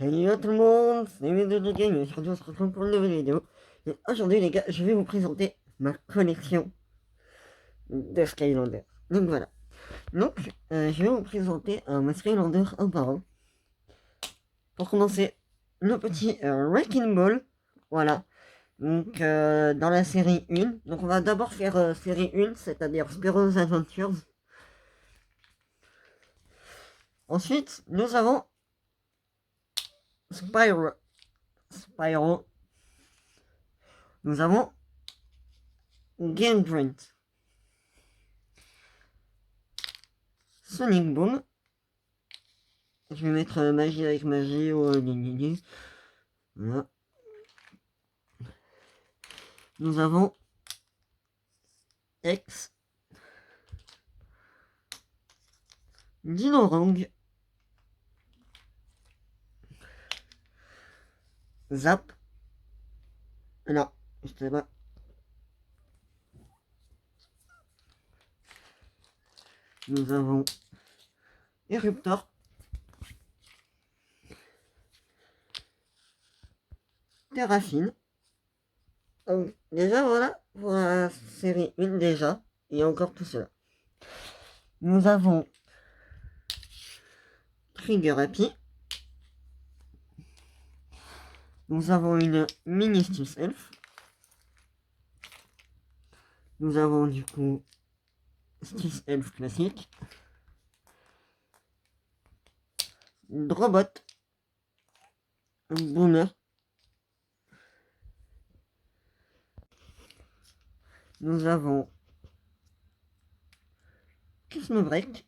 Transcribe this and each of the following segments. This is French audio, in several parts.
Hello tout le monde, c'est Médo de Game, aujourd'hui on se retrouve pour une nouvelle vidéo. Et aujourd'hui les gars, je vais vous présenter ma collection de Skylanders. Donc voilà. Donc, je vais vous présenter ma Skylander un par un. Pour commencer, le petit Wrecking Ball. Voilà. Donc dans la série 1. Donc on va d'abord faire série 1, c'est-à-dire Spyro's Adventures. Ensuite, nous avons Spyro. Spyro. Nous avons Game Grant. Sonic Boom. Je vais mettre magie avec magie. Voilà. Nous avons X. Dinorang. Zap. Non, je sais pas. Nous avons Eruptor. Terrafine. Donc, déjà voilà pour la série 1 déjà. Et encore tout cela. Nous avons Trigger Happy. Nous avons une mini Stiff Elf. Nous avons du coup Stiff Elf classique. Drobot. Boomer. Nous avons Cosmo Break.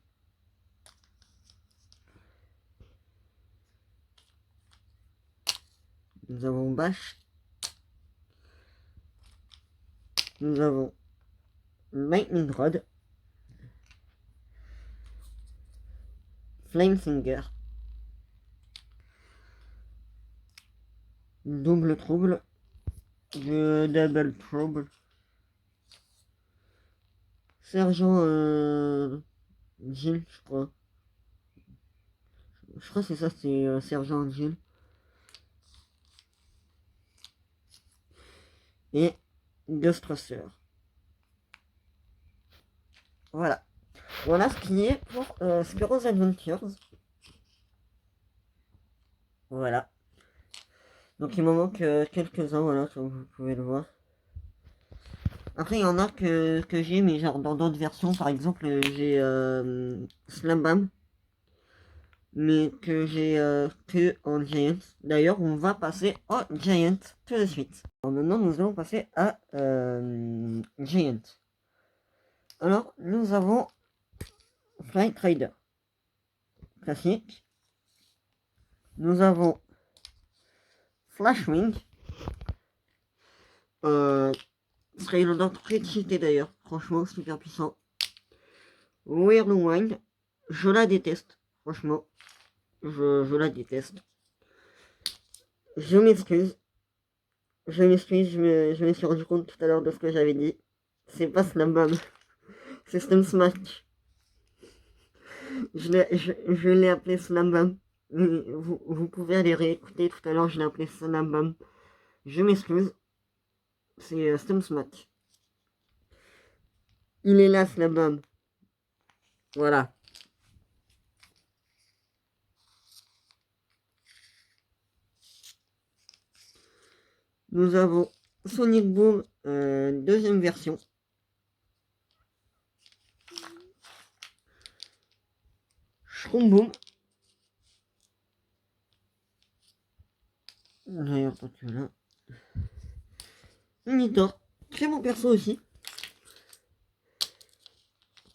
Nous avons Bash. Nous avons Lightning Rod. Flamefinger. Double Trouble. Double Trouble. Sergent Jill, je crois. Je crois que c'est ça, c'est Sergent Jill. Et Ghostbuster. Voilà. Voilà ce qui est pour Spyro's Adventures. Voilà. Donc il me manque quelques-uns, voilà, comme vous pouvez le voir. Après, il y en a que j'ai, mais genre dans d'autres versions. Par exemple, j'ai Slam Bam, mais que j'ai que en Giant. D'ailleurs, on va passer au Giant tout de suite. Alors maintenant, nous allons passer à Giant. Alors, nous avons Flight Rider classique. Nous avons Flashwing. Skylander très cheaté d'ailleurs. Franchement, super puissant. Whirlwind. Je la déteste. Franchement. Je la déteste. Je m'excuse. Je m'excuse, je me suis rendu compte tout à l'heure de ce que j'avais dit. C'est pas Slam Bam. C'est Stem Smash. Je l'ai appelé Slam Bam. Vous pouvez aller réécouter tout à l'heure, je l'ai appelé Slam Bam. Je m'excuse. C'est Stem Smash. Il est là, Slam Bam. Voilà. Nous avons Sonic Boom, deuxième version. Shroom Boom. D'ailleurs, toi tu es là. Unitor, très bon perso aussi.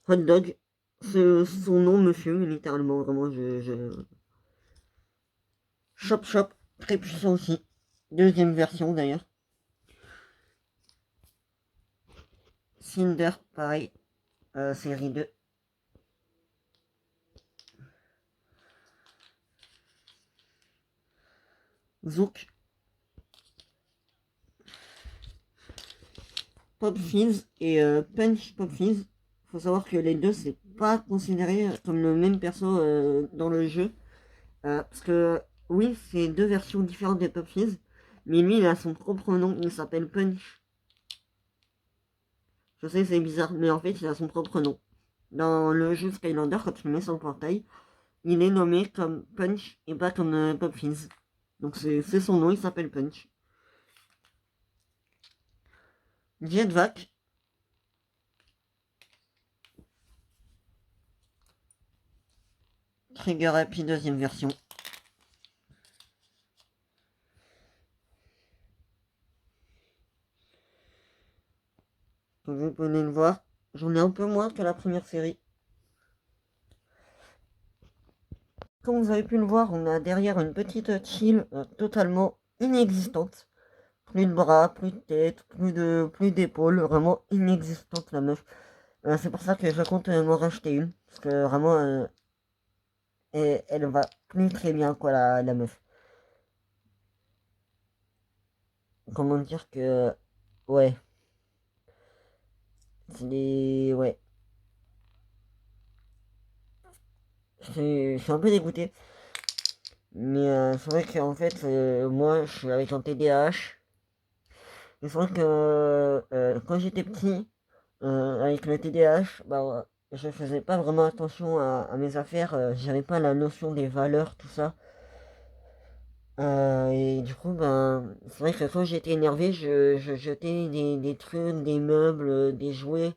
Hot Dog, son nom me fume littéralement, vraiment Chop Chop, très puissant aussi. Deuxième version d'ailleurs. Cinder, pareil, série 2. Zouk. Pop Fizz et Punch Pop Fizz. Faut savoir que les deux, c'est pas considéré comme le même perso dans le jeu. Parce que oui, c'est deux versions différentes de Pop Fizz, mais lui, il a son propre nom, il s'appelle Punch. Je sais, c'est bizarre, mais en fait, il a son propre nom. Dans le jeu Skylander, quand tu le mets sur le portail, il est nommé comme Punch et pas comme Pop Fizz. Donc c'est son nom, il s'appelle Punch. Jetvac. Trigger Happy deuxième version. Comme vous pouvez le voir, j'en ai un peu moins que la première série. Comme vous avez pu le voir, on a derrière une petite chill totalement inexistante. Plus de bras, plus de tête, plus d'épaules, vraiment inexistante la meuf. C'est pour ça que je compte m'en racheter une. Parce que vraiment, elle va plus très bien quoi la meuf. Comment dire que... Ouais. Ouais. Je suis un peu dégoûté. Mais c'est vrai qu'en fait, moi, je suis avec un TDAH. Et c'est vrai que quand j'étais petit, avec le TDAH, bah, je faisais pas vraiment attention à mes affaires. J'avais pas la notion des valeurs, tout ça. Et du coup, ben, c'est vrai que quand j'étais énervé, je jetais des trucs, des meubles, des jouets.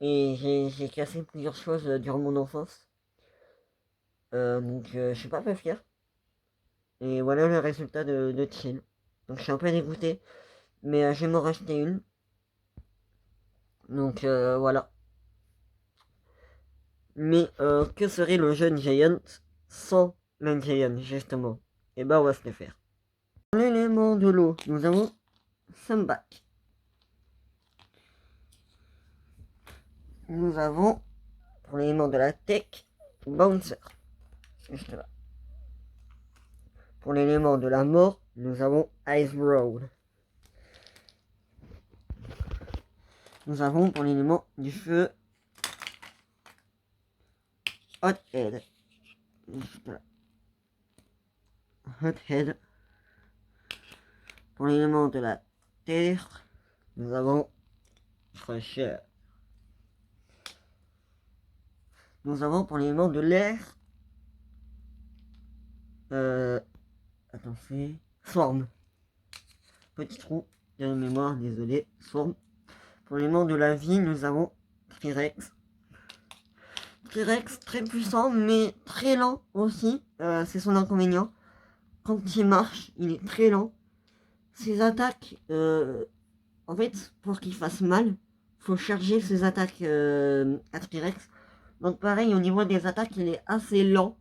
Et j'ai cassé plusieurs choses durant mon enfance. Donc, je suis pas peu fier. Et voilà le résultat de Chill. Donc, je suis un peu dégoûté. Mais je vais m'en racheter une. Donc, voilà. Mais que serait le jeune Giant sans le Giant, justement? Et ben, on va se le faire. Pour l'élément de l'eau, nous avons Sunback. Nous avons, pour l'élément de la tech, Bouncer. Juste là. Pour l'élément de la mort, nous avons Ice Road. Nous avons pour l'élément du feu Hot Head. Juste là. Hot Head. Pour l'élément de la terre, nous avons Fraîcheur. Nous avons pour l'élément de l'air, attends, c'est Swarm. Petit trou de mémoire, désolé, Swarm. Pour l'élément de la vie, nous avons Trirex. Trirex très puissant, mais très lent aussi. C'est son inconvénient. Quand il marche, il est très lent. Ses attaques, en fait, pour qu'il fasse mal, faut charger ses attaques à Trirex. Donc pareil, au niveau des attaques, il est assez lent.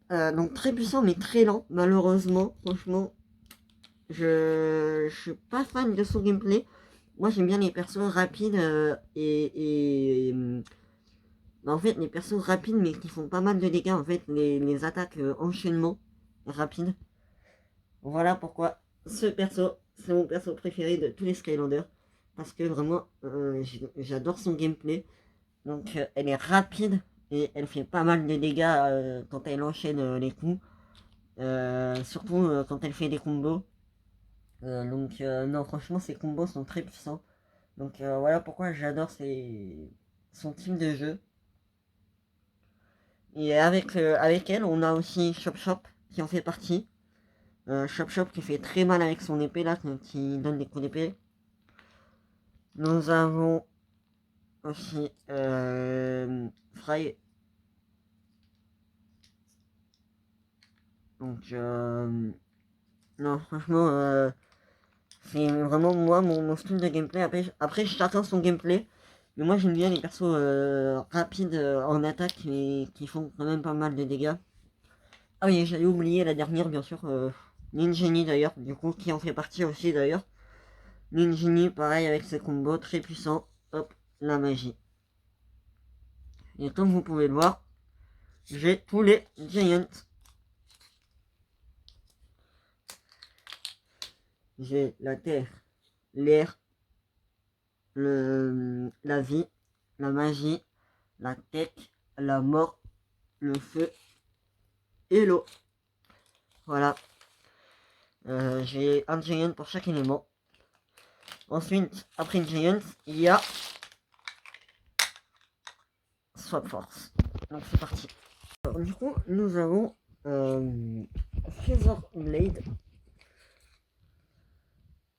Donc très puissant, mais très lent, malheureusement. Franchement, je suis pas fan de son gameplay. Moi, j'aime bien les persos rapides bah, en fait, les persos rapides, mais qui font pas mal de dégâts. En fait, les attaques enchaînement rapides. Voilà pourquoi ce perso, c'est mon perso préféré de tous les Skylanders. Parce que vraiment, j'adore son gameplay. Donc, elle est rapide et elle fait pas mal de dégâts quand elle enchaîne les coups. Surtout quand elle fait des combos. Donc, non, franchement, ses combos sont très puissants. Donc, voilà pourquoi j'adore son type de jeu. Et avec elle, on a aussi Chop Chop qui en fait partie. Chop Chop qui fait très mal avec son épée là, qui donne des coups d'épée. Nous avons aussi Fry. Donc, non, franchement, c'est vraiment moi mon style de gameplay. Après chacun son gameplay. Mais moi j'aime bien les persos rapides en attaque et qui font quand même pas mal de dégâts. Ah oui, j'avais oublié la dernière bien sûr. Ninjini d'ailleurs, du coup, qui en fait partie aussi d'ailleurs. Ninjini, pareil avec ses combos très puissants. Hop, la magie. Et comme vous pouvez le voir, j'ai tous les Giants. J'ai la terre, l'air, la vie, la magie, la tech, la mort, le feu et l'eau. Voilà. J'ai un giant pour chaque élément. Ensuite, après une giant, il y a Swap Force. Donc c'est parti. Alors, du coup, nous avons Feather Blade.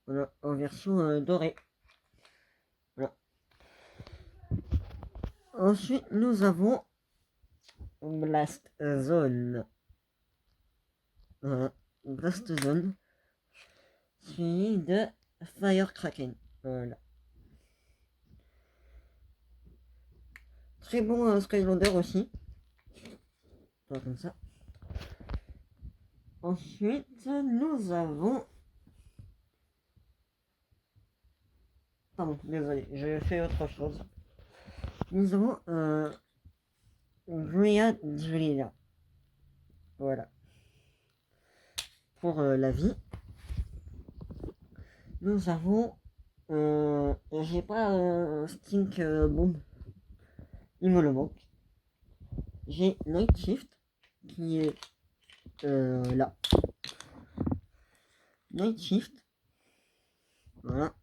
Voilà, en version dorée. Voilà. Ensuite, nous avons Blast Zone. Voilà, Blast Zone. Suivi de Fire Kraken. Voilà. Très bon Skylander aussi. Voilà, comme ça. Ensuite, nous avons... Pardon, désolé, j'ai fait autre chose. Nous avons Dryad Drilla. Voilà. Pour la vie. Nous avons... j'ai pas Stink Bomb. Il me le manque. J'ai Night Shift qui est là. Night Shift. Voilà.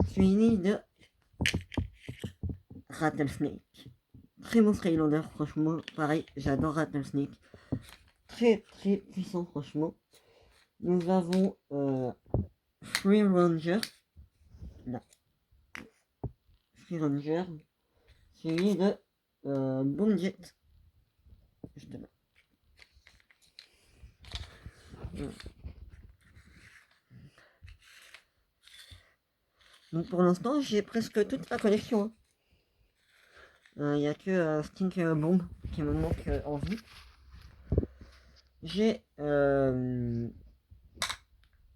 Suivi de Rattlesnake. Très bon Skylander, franchement. Pareil, j'adore Rattlesnake. Très très puissant, franchement. Nous avons Free Ranger. Là. Free Ranger. Suivi de Boom Jet. Juste là. Donc pour l'instant, j'ai presque toute la collection. Il n'y a que Stink Bomb qui me manque en vie. J'ai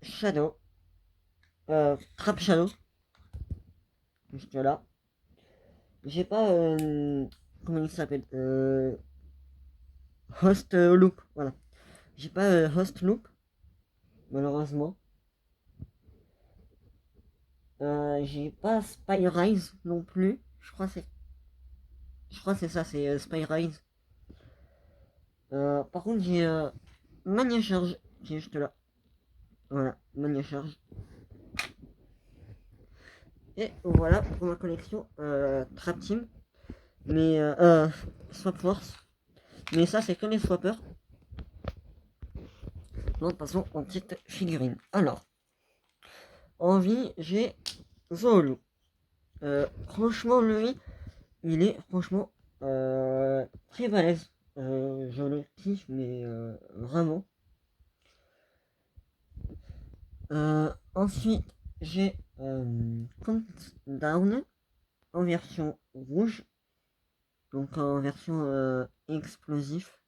Shadow. Trap Shadow. Juste là. J'ai pas... comment il s'appelle Host Loop. Voilà. J'ai pas Host Loop. Malheureusement. J'ai pas Spy Rise non plus. Je crois que c'est ça, c'est Spy Rise. Par contre, j'ai Mania Charge qui est juste là. Voilà, Mania Charge. Et voilà pour ma collection Trap Team. Mais Swap Force. Mais ça, c'est que les swappers. Donc, passons aux petites figurines. Alors, en vie, j'ai Zooloo. Franchement, lui, il est franchement très balèze. Je le kiffe, mais vraiment. Ensuite, j'ai Countdown en version rouge. Donc en version explosif.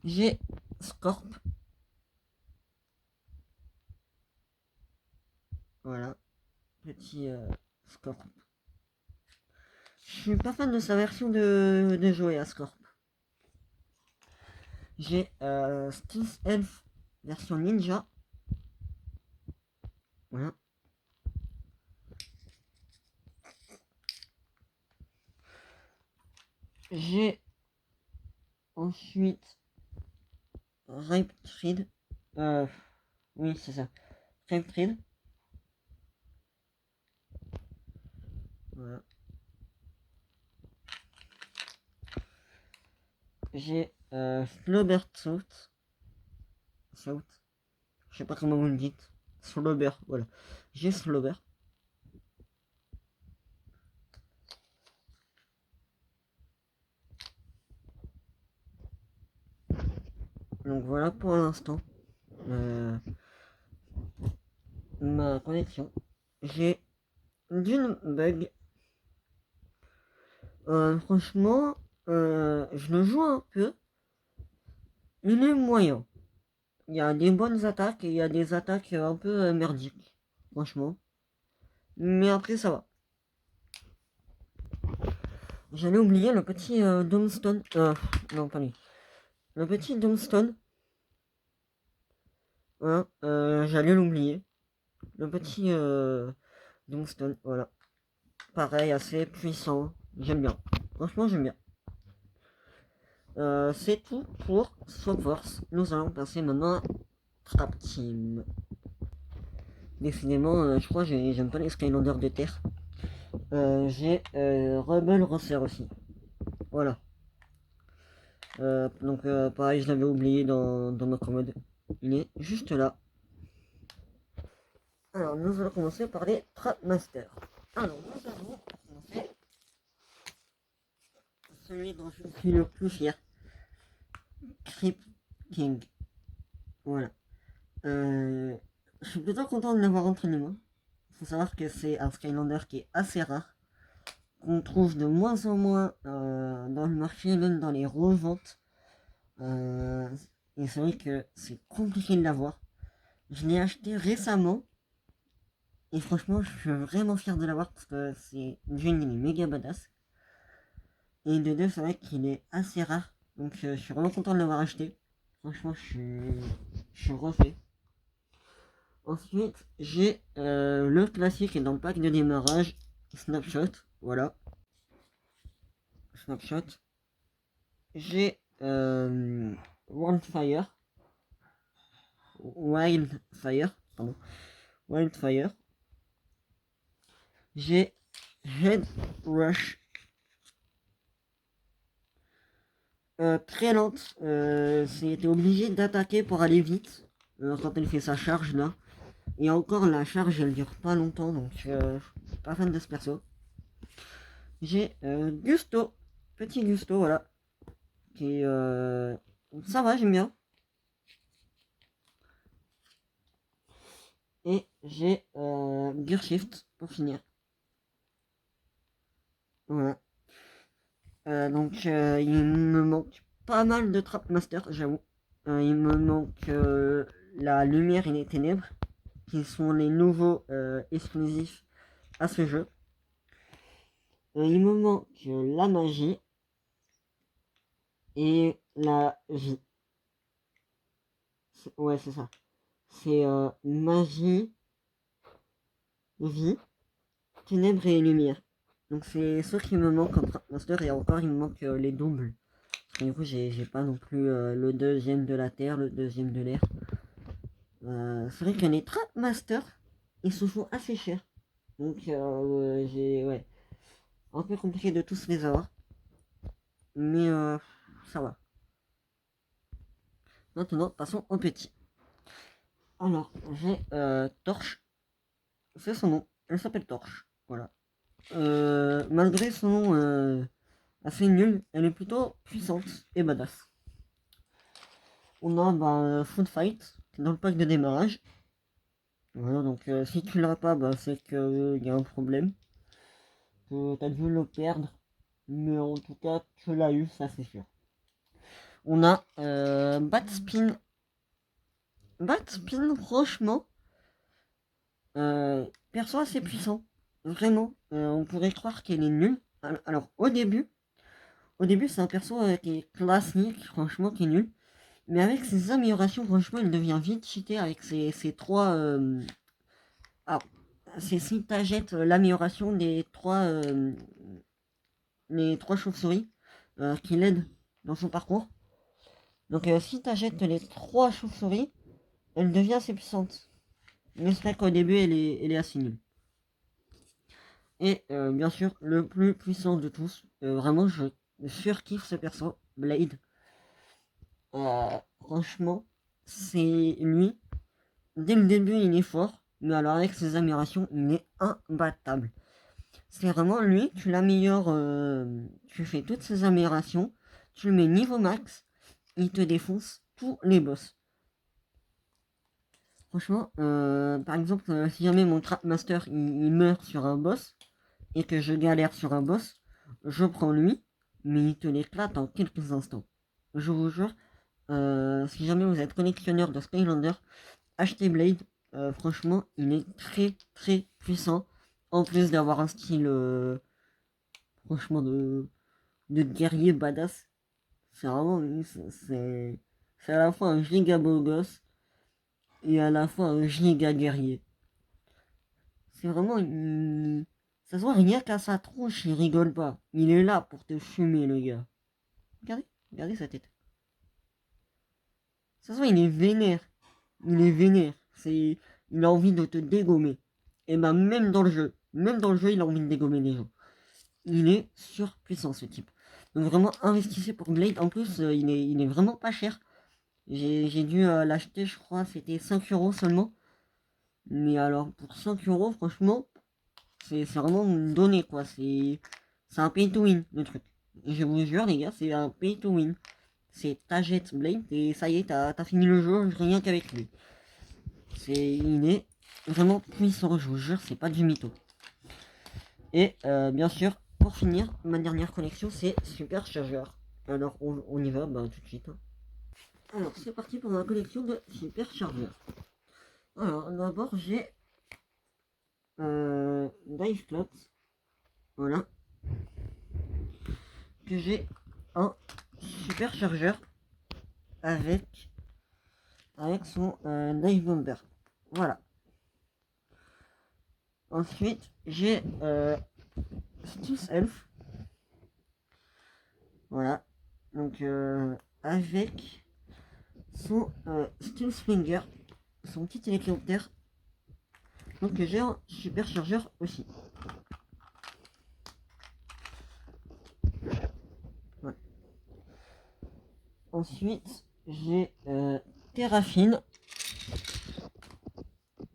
J'ai Scorp. Voilà. Petit Scorp. Je suis pas fan de sa version de jouer à Scorp. J'ai Stealth Elf version ninja. Voilà. J'ai ensuite Riptide. Oui, c'est ça. Riptide. Voilà. J'ai Slobert South. Je sais pas comment vous le dites. Slobert, voilà. J'ai Slobert. Donc voilà pour l'instant ma collection. J'ai d'une bug. Franchement, je le joue un peu. Il est moyen. Il y a des bonnes attaques et il y a des attaques un peu merdiques. Franchement. Mais après ça va. J'allais oublier le petit Domestone. Non, pas lui. Le petit Domestone. Voilà, j'allais l'oublier. Le petit Domestone, voilà. Pareil, assez puissant. J'aime bien. Franchement, j'aime bien. c'est tout pour Swap Force. Nous allons passer maintenant à Trap Team. Décidément, je crois que j'aime pas les Skylanders de terre. J'ai Rebel Rosser aussi. Voilà. Donc pareil, je l'avais oublié dans ma commode. Il est juste là. Alors, nous allons commencer par les Trapmasters. Alors, nous allons commencer celui dont je suis le plus fier. Crypt King. Voilà. Je suis plutôt content de l'avoir entre les mains. Il faut savoir que c'est un Skylander qui est assez rare, qu'on trouve de moins en moins dans le marché, même dans les reventes. Et c'est vrai que c'est compliqué de l'avoir. Je l'ai acheté récemment. Et franchement, je suis vraiment fier de l'avoir parce que c'est d'une, il est méga badass. Et de deux, c'est vrai qu'il est assez rare. Donc je suis vraiment content de l'avoir acheté. Franchement, je suis refait. Ensuite, j'ai le classique dans le pack de démarrage, Snapshot. Voilà. Snapshot. J'ai Wildfire. Wildfire. Pardon. Wildfire. J'ai Head Rush. Très lente. C'était obligé d'attaquer pour aller vite. Quand elle fait sa charge là. Et encore la charge elle dure pas longtemps donc je suis pas fan de ce perso. J'ai Gusto. Petit Gusto voilà. Qui ça va j'aime bien. Et j'ai Gearshift pour finir. Voilà. Donc il me manque pas mal de Trapmaster, j'avoue. Il me manque la lumière et les ténèbres, qui sont les nouveaux exclusifs à ce jeu. Il me manque la magie et la vie. Ouais, c'est ça. C'est magie, vie, ténèbres et lumière. Donc c'est ce qui me manque comme Trapmaster et encore il me manque les doubles. Du coup, j'ai pas non plus le deuxième de la terre, le deuxième de l'air. C'est vrai que les Trapmasters, ils se font assez cher. Donc, j'ai, ouais, un peu compliqué de tous les avoir. Mais ça va. Maintenant, passons au petit. Alors, j'ai Torche. C'est son nom. Elle s'appelle Torche. Voilà. Malgré son nom assez nul, elle est plutôt puissante et badass. On a Food Fight dans le pack de démarrage. Voilà, donc si tu l'as pas, c'est qu'il y a un problème. Que tu as dû le perdre. Mais en tout cas, tu l'as eu, ça c'est sûr. On a Batspin. Batspin, franchement, perso assez puissant. Vraiment, on pourrait croire qu'elle est nulle. Alors, au début c'est un perso qui est classique, franchement, qui est nul. Mais avec ses améliorations, franchement, il devient vite cheaté avec ses trois. Alors, c'est si t'achètes l'amélioration des les trois chauves-souris qui l'aident dans son parcours. Donc, si t'achètes les trois chauves-souris, elle devient assez puissante. Mais c'est vrai qu'au début, elle est assez nulle. Et bien sûr, le plus puissant de tous, vraiment, je surkiffe ce perso, Blade. Franchement, c'est lui. Dès le début, il est fort, mais alors avec ses améliorations, il est imbattable. C'est vraiment lui, tu l'améliores, tu fais toutes ses améliorations, tu le mets niveau max, il te défonce tous les boss. Franchement, par exemple, si jamais mon Trapmaster il meurt sur un boss, et que je galère sur un boss, je prends lui, mais il te l'éclate en quelques instants. Je vous jure, si jamais vous êtes collectionneur de Skylander, achetez Blade. Franchement, il est très très puissant. En plus d'avoir un style, franchement, de guerrier badass. C'est vraiment, c'est à la fois un giga beau gosse et à la fois un giga guerrier. C'est vraiment, ça se voit rien qu'à sa tronche, il rigole pas. Il est là pour te fumer, le gars. Regardez. Regardez sa tête. De toute façon, il est vénère. Il est vénère. Il a envie de te dégommer. Et bah, même dans le jeu, il a envie de dégommer les gens. Il est surpuissant, ce type. Donc vraiment, investissez pour Blade. En plus, il est vraiment pas cher. J'ai dû l'acheter, je crois, c'était 5 € seulement. Mais alors, pour 5 €, franchement, c'est vraiment une donnée, quoi. C'est un pay to win, le truc. Je vous jure, les gars, c'est un pay to win. C'est t'achètes Blade et ça y est, t'as fini le jeu rien qu'avec lui. Il est vraiment puissant, je vous jure, c'est pas du mytho. Et bien sûr, pour finir, ma dernière collection, c'est Super Chargeur. Alors, on y va bah, tout de suite. Hein. Alors, c'est parti pour ma collection de Super Chargeur. Alors, d'abord, j'ai Dive Cloud. Voilà. Que j'ai un Super Chargeur avec son Dive Bomber. Voilà. Ensuite, j'ai Stealth Elf. Voilà. Donc, avec son Stealth Slinger, son petit hélicoptère. Donc, j'ai un super chargeur aussi. Voilà. Ensuite, j'ai Terrafine.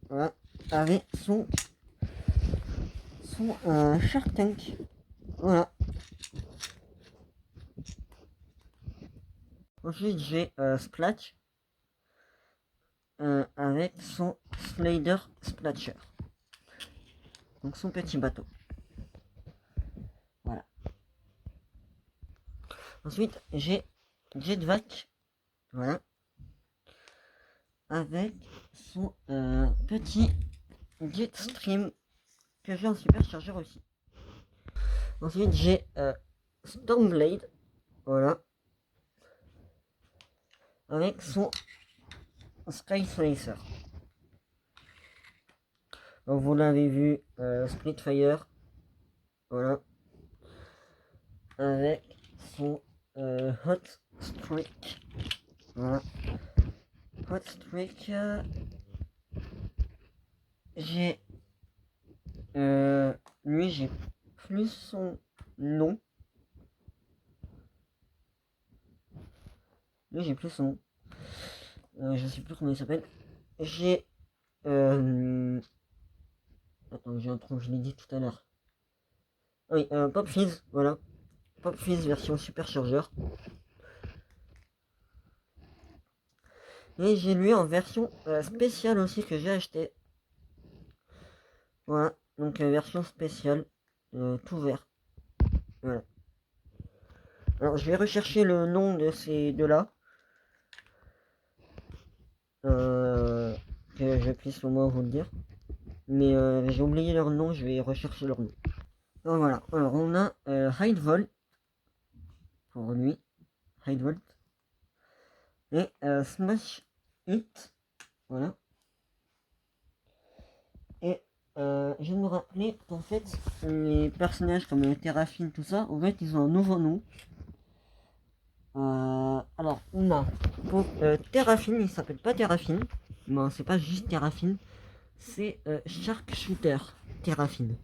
Voilà. Avec son Shark Tank. Voilà. Ensuite, j'ai Splatch avec son Slider Splatcher. Donc, son petit bateau. Voilà. Ensuite, j'ai Jetvac. Voilà. Avec son petit Jetstream que j'ai en super chargeur aussi. Ensuite, j'ai Stormblade. Voilà. Avec son Sky Slicer. Donc vous l'avez vu, Splitfire. Voilà. Avec son Hot Streak. Voilà. Hot Streak. J'ai lui, j'ai plus son nom. Lui, j'ai plus son nom. Je sais plus comment il s'appelle. J'ai attends, j'ai un trou, je l'ai dit tout à l'heure. Oui, Pop Fizz, voilà. Pop Fizz version super chargeur. Et j'ai lui en version spéciale aussi que j'ai acheté. Voilà, donc version spéciale, tout vert. Voilà. Alors je vais rechercher le nom de ces deux-là. Que je puisse au moins vous le dire. Mais j'ai oublié leur nom, je vais rechercher leur nom. Donc voilà, alors on a Hidevolt pour lui. Hidevolt. Et Smash Hit. Voilà. Et je me rappelais qu'en fait, les personnages comme Terrafine, tout ça, en fait, ils ont un nouveau nom. Alors, on a pour Terrafine, il s'appelle pas Terrafine. Non, c'est pas juste Terrafine. C'est Shark Shooter Terrafine.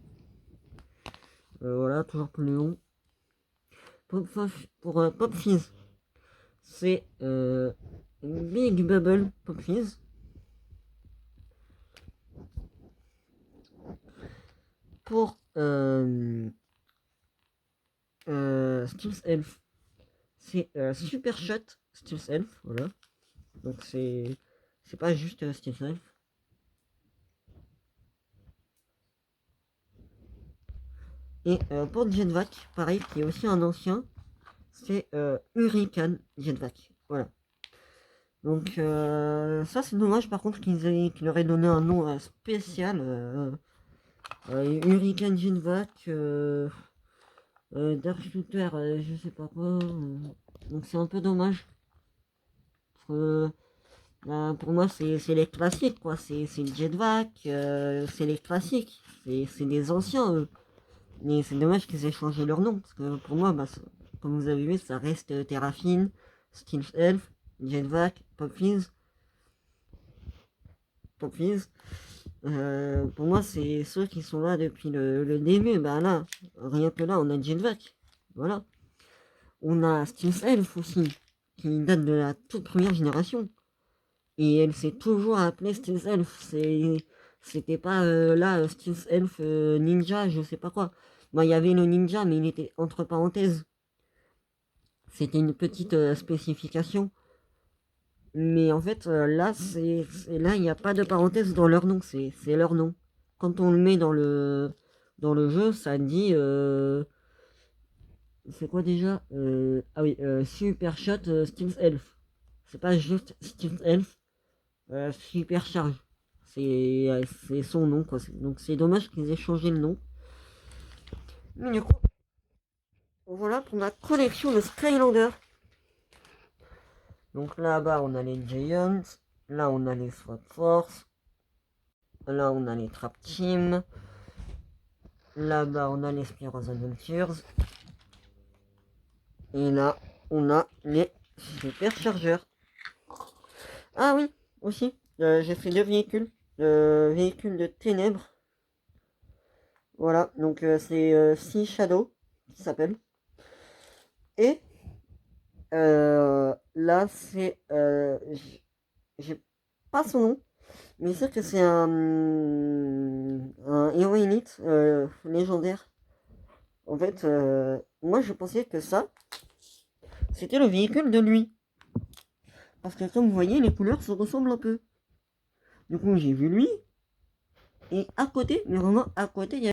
Voilà, toujours plus long. Pour Pop Fizz, c'est Big Bubble Pop Fizz. Pour Stealth Elf, c'est Super Shot Stealth Elf, voilà. Donc c'est pas juste Stealth Elf. Et pour Jetvac, pareil, qui est aussi un ancien, c'est Hurricane Jetvac, voilà. Donc ça c'est dommage par contre qu'ils leur aient donné un nom spécial. Hurricane Jetvac, Dark Shooter, je sais pas quoi. Donc c'est un peu dommage. Pour moi c'est les classiques quoi. C'est le Jetvac, c'est les classiques. C'est des anciens eux. Mais c'est dommage qu'ils aient changé leur nom. Parce que pour moi, bah, comme vous avez vu, ça reste Terrafin, Steel Elf, Jetvac, Popfizz. Pour moi, c'est ceux qui sont là depuis le début. Bah là, rien que là, on a Jetvac. Voilà. On a Steel Elf aussi, qui date de la toute première génération. Et elle s'est toujours appelée Steel Elf. C'était pas là, Steel Elf Ninja, je sais pas quoi. Bah, il y avait le ninja, mais il était entre parenthèses. C'était une petite spécification. Mais en fait, là, là, il n'y a pas de parenthèse dans leur nom, c'est leur nom. Quand on le met dans le jeu, ça dit. C'est quoi déjà Ah oui, Super Shot Steel Elf. C'est pas juste Steel Elf, Super Charge. C'est son nom, quoi. Donc c'est dommage qu'ils aient changé le nom. Mais du coup, voilà pour ma collection de Skylander. Donc là-bas, on a les Giants. Là, on a les Swap Force. Là, on a les Trap Team. Là-bas, on a les Spyros Adventures. Et là, on a les Super Chargeurs. Ah oui, aussi, j'ai fait deux véhicules. Véhicules de ténèbres. Voilà, donc c'est Sea Shadow qui s'appelle. Et là, c'est. J'ai pas son nom, mais c'est que c'est un héros élite légendaire. En fait, moi je pensais que ça, c'était le véhicule de lui. Parce que comme vous voyez, les couleurs se ressemblent un peu. Du coup, j'ai vu lui. Et à côté, mais vraiment à côté, il y a